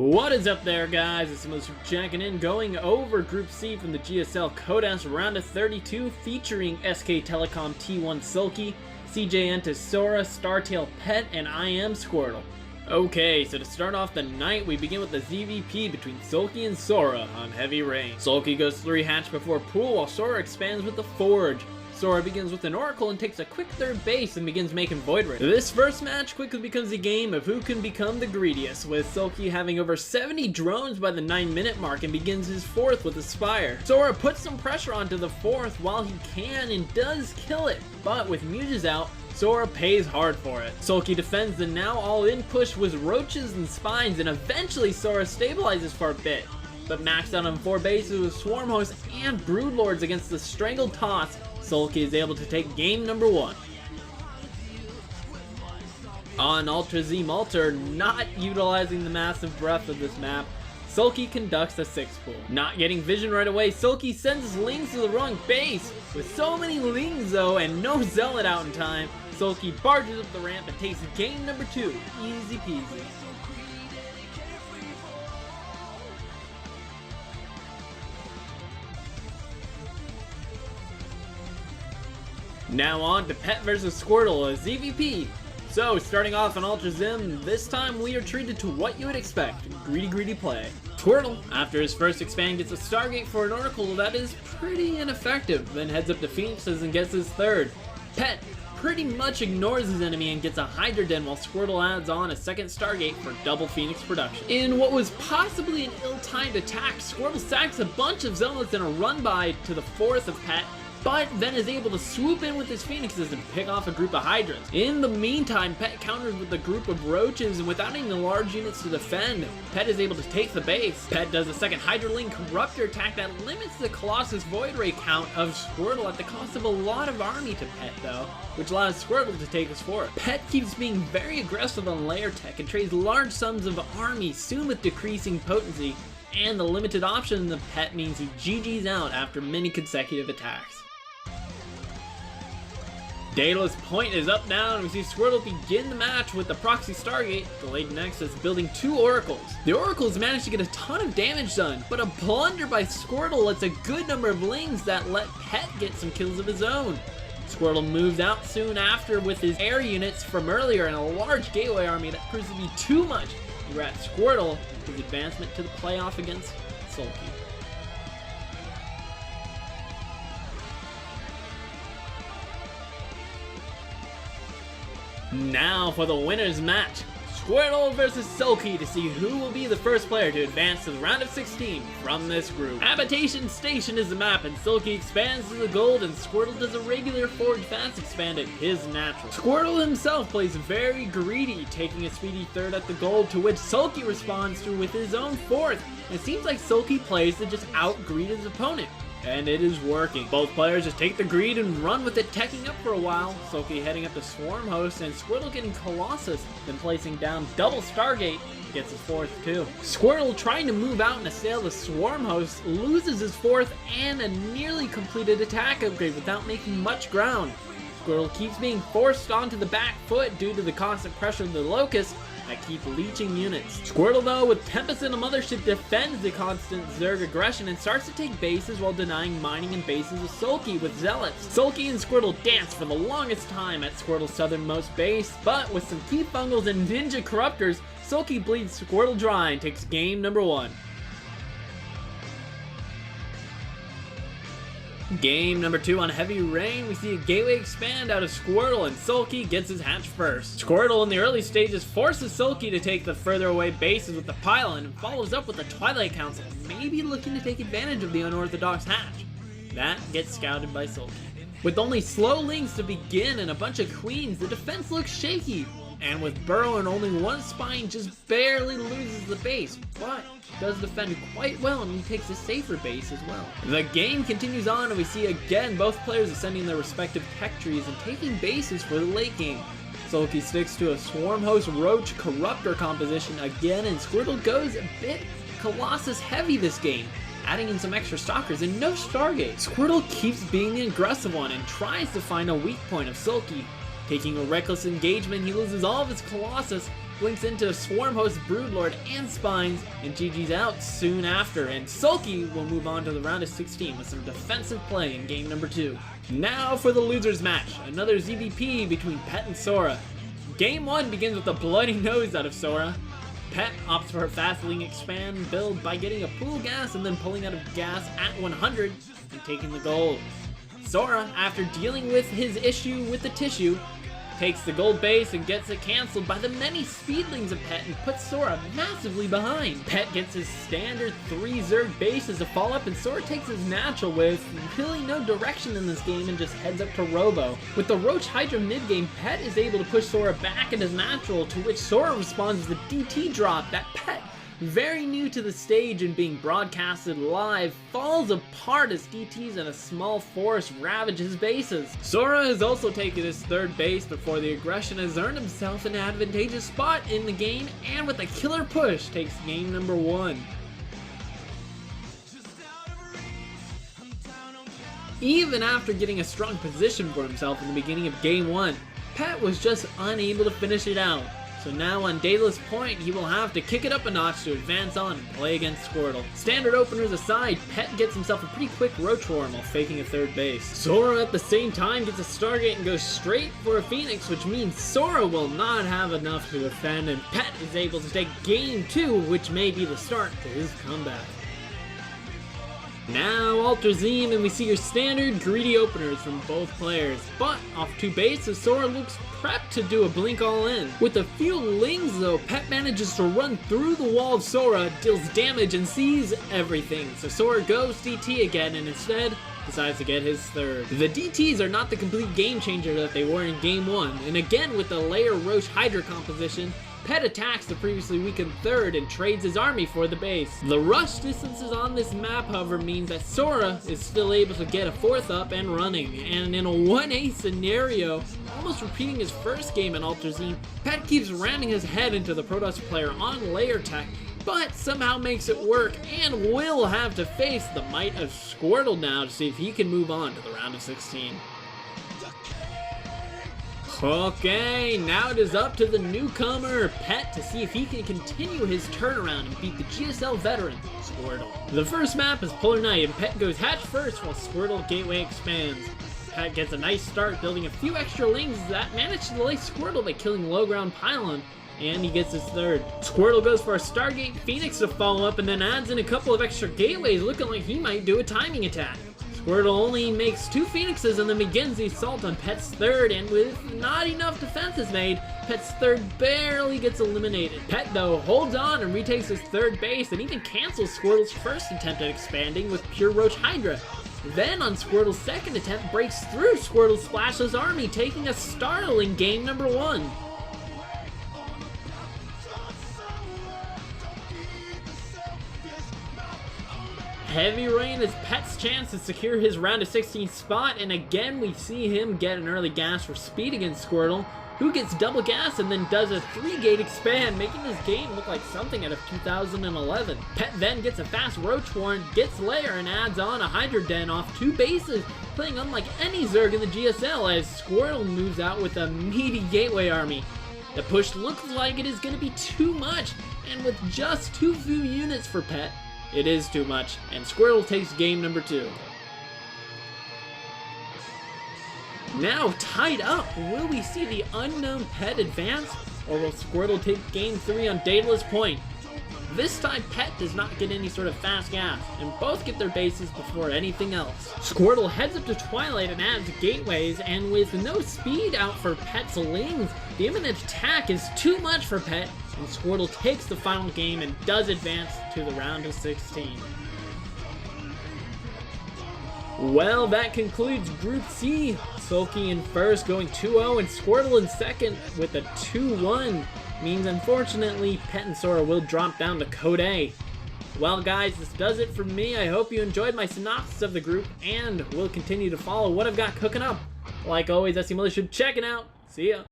What is up there, guys? It's SCMothership checking in, going over Group C from the GSL Code S round of 32, featuring SK Telecom T1 Soulkey, CJ Entus Sora, Startail Pet, and I am Squirtle. Okay, so to start off the night, we begin with the ZVP between Soulkey and Sora on Heavy Rain. Soulkey goes 3 hatch before pool, while Sora expands with the Forge. Sora begins with an Oracle and takes a quick third base and begins making Void Ray. This first match quickly becomes a game of who can become the greediest, with Soulkey having over 70 drones by the 9-minute mark and begins his 4th with Aspire. Sora puts some pressure onto the 4th while he can and does kill it, but with Muses out, Sora pays hard for it. Soulkey defends the now all-in push with Roaches and Spines, and eventually Sora stabilizes for a bit, but maxed out on 4 bases with Swarm Hosts and Broodlords against the Strangled Toss. Soulkey is able to take game number 1. On Ultra Z Malter, not utilizing the massive breadth of this map, Soulkey conducts a 6 pool. Not getting vision right away, Soulkey sends his Lings to the wrong base. With so many Lings though and no Zealot out in time, Soulkey barges up the ramp and takes game number 2. Easy peasy. Now on to Pet vs Squirtle, a ZVP. So starting off on Ultra Zim, this time we are treated to what you would expect, greedy play. Squirtle, after his first expand, gets a Stargate for an Oracle that is pretty ineffective, then heads up to Phoenixes and gets his 3rd. Pet pretty much ignores his enemy and gets a Hydra Den, while Squirtle adds on a 2nd Stargate for double Phoenix production. In what was possibly an ill-timed attack, Squirtle sacks a bunch of Zealots in a run-by to the 4th of Pet, but then is able to swoop in with his Phoenixes and pick off a group of Hydras. In the meantime, Pet counters with a group of Roaches, and without any large units to defend, Pet is able to take the base. Pet does a 2nd Hydraling Corruptor attack that limits the Colossus Void Ray count of Squirtle at the cost of a lot of army to Pet though, which allows Squirtle to take his 4th. Pet keeps being very aggressive on layer tech and trades large sums of army, soon with decreasing potency, and the limited option in the Pet means he GG's out after many consecutive attacks. Daedalus Point is up now, and we see Squirtle begin the match with the Proxy Stargate. Delayed Nexus building 2 Oracles. The Oracles managed to get a ton of damage done, but a blunder by Squirtle lets a good number of Lings that let Pet get some kills of his own. Squirtle moves out soon after with his air units from earlier and a large Gateway army that proves to be too much. Congrats Squirtle, his advancement to the playoff against Soulkey. Now for the winner's match, Squirtle vs Soulkey, to see who will be the first player to advance to the round of 16 from this group. Habitation Station is the map, and Soulkey expands to the gold, and Squirtle does a regular Forge Fast expand at his natural. Squirtle himself plays very greedy, taking a speedy 3rd at the gold, to which Soulkey responds to with his own 4th. It seems like Soulkey plays to just out-greed his opponent, and it is working. Both players just take the greed and run with it, teching up for a while. Soulkey heading up to Swarm Host, and Squirtle getting Colossus, then placing down double Stargate, gets his 4th too. Squirtle, trying to move out and assail the Swarm Host, loses his 4th and a nearly completed attack upgrade without making much ground. Squirtle keeps being forced onto the back foot due to the constant pressure of the Locust that keep leeching units. Squirtle though, with Tempest in a Mothership, defends the constant Zerg aggression and starts to take bases while denying mining and bases of Soulkey with Zealots. Soulkey and Squirtle dance for the longest time at Squirtle's southernmost base, but with some key fungals and ninja corruptors, Soulkey bleeds Squirtle dry and takes game number 1. Game number 2 on Heavy Rain, we see a Gateway expand out of Squirtle, and Soulkey gets his hatch first. Squirtle in the early stages forces Soulkey to take the further away bases with the pylon and follows up with the Twilight Council, maybe looking to take advantage of the unorthodox hatch. That gets scouted by Soulkey. With only slow Lings to begin and a bunch of queens, the defense looks shaky, and with Burrow and only 1 spine, just barely loses the base, but does defend quite well, and he takes a safer base as well. The game continues on, and we see again both players ascending their respective tech trees and taking bases for the late game. Soulkey sticks to a Swarm Host Roach Corruptor composition again, and Squirtle goes a bit Colossus heavy this game, adding in some extra Stalkers and no Stargate. Squirtle keeps being the aggressive one and tries to find a weak point of Soulkey. Taking a reckless engagement, he loses all of his Colossus blinks into Swarm Host, Broodlord, and Spines, and GG's out soon after, and Soulkey will move on to the round of 16 with some defensive play in game number 2. Now for the losers match, another ZVP between Pet and Sora. Game 1 begins with a bloody nose out of Sora. Pet opts for a fast Ling expand build by getting a pool gas and then pulling out of gas at 100 and taking the gold. Sora, after dealing with his issue with the tissue, takes the gold base and gets it cancelled by the many speedlings of Pet and puts Sora massively behind. Pet gets his standard 3 Zerg base as a follow-up, and Sora takes his natural with really no direction in this game and just heads up to Robo. With the Roach Hydra mid-game, Pet is able to push Sora back into his natural, to which Sora responds with a DT drop that Pet, very new to the stage and being broadcasted live, falls apart as DTs and a small force ravage his bases. Sora has also taken his 3rd base before the aggression has earned himself an advantageous spot in the game, and with a killer push takes game number 1. Even after getting a strong position for himself in the beginning of game 1, Pet was just unable to finish it out. So now on Daedalus Point, he will have to kick it up a notch to advance on and play against Squirtle. Standard openers aside, Pet gets himself a pretty quick Roach Worm while faking a 3rd base. Sora at the same time gets a Stargate and goes straight for a Phoenix, which means Sora will not have enough to defend, and Pet is able to take game 2, which may be the start to his comeback. Now Altrazine, and we see your standard greedy openers from both players, but off 2 bases, Sora looks prepped to do a blink all in. With a few lings though, Pet manages to run through the wall of Sora, deals damage, and sees everything. So Sora goes DT again and instead decides to get his 3rd. The DTs are not the complete game changer that they were in game 1, and again with the layer Roach Hydra composition, Pet attacks the previously weakened 3rd and trades his army for the base. The rush distances on this map, however, means that Sora is still able to get a 4th up and running, and in a 1A scenario, almost repeating his first game in Altrazine, Pet keeps ramming his head into the Protoss player on layer tech, but somehow makes it work and will have to face the might of Squirtle now to see if he can move on to the round of 16. Okay, now it is up to the newcomer, Pet, to see if he can continue his turnaround and beat the GSL veteran, Squirtle. The first map is Polar Night, and Pet goes hatch first while Squirtle gateway expands. Pet gets a nice start, building a few extra lings that manage to delay Squirtle by killing low ground pylon, and he gets his 3rd. Squirtle goes for a Stargate Phoenix to follow up and then adds in a couple of extra gateways, looking like he might do a timing attack. Squirtle only makes 2 Phoenixes and then begins the assault on Pet's 3rd, and with not enough defenses made, Pet's 3rd barely gets eliminated. Pet though holds on and retakes his 3rd base and even cancels Squirtle's first attempt at expanding with pure Roach Hydra. Then on Squirtle's 2nd attempt breaks through Squirtle's Splashless army, taking a startling game number 1. Heavy Rain is Pet's chance to secure his round of 16 spot, and again we see him get an early gas for speed against Squirtle, who gets double gas and then does a 3-gate expand, making this game look like something out of 2011. Pet then gets a fast Roach Warren, gets layer, and adds on a Hydra Den off 2 bases, playing unlike any Zerg in the GSL as Squirtle moves out with a meaty gateway army. The push looks like it is going to be too much, and with just too few units for Pet, it is too much, and Squirtle takes game number 2. Now tied up, will we see the unknown Pet advance, or will Squirtle take game 3 on Daedalus Point? This time Pet does not get any sort of fast gas, and both get their bases before anything else. Squirtle heads up to Twilight and adds gateways, and with no speed out for Pet's lings, the imminent attack is too much for Pet, and Squirtle takes the final game and does advance to the round of 16. Well, that concludes Group C. Soulkey in first, going 2-0, and Squirtle in second with a 2-1. Means unfortunately, Pet and Sora will drop down to Code A. Well guys, this does it for me. I hope you enjoyed my synopsis of the group, and will continue to follow what I've got cooking up. Like always, SCMothership checking out. See ya.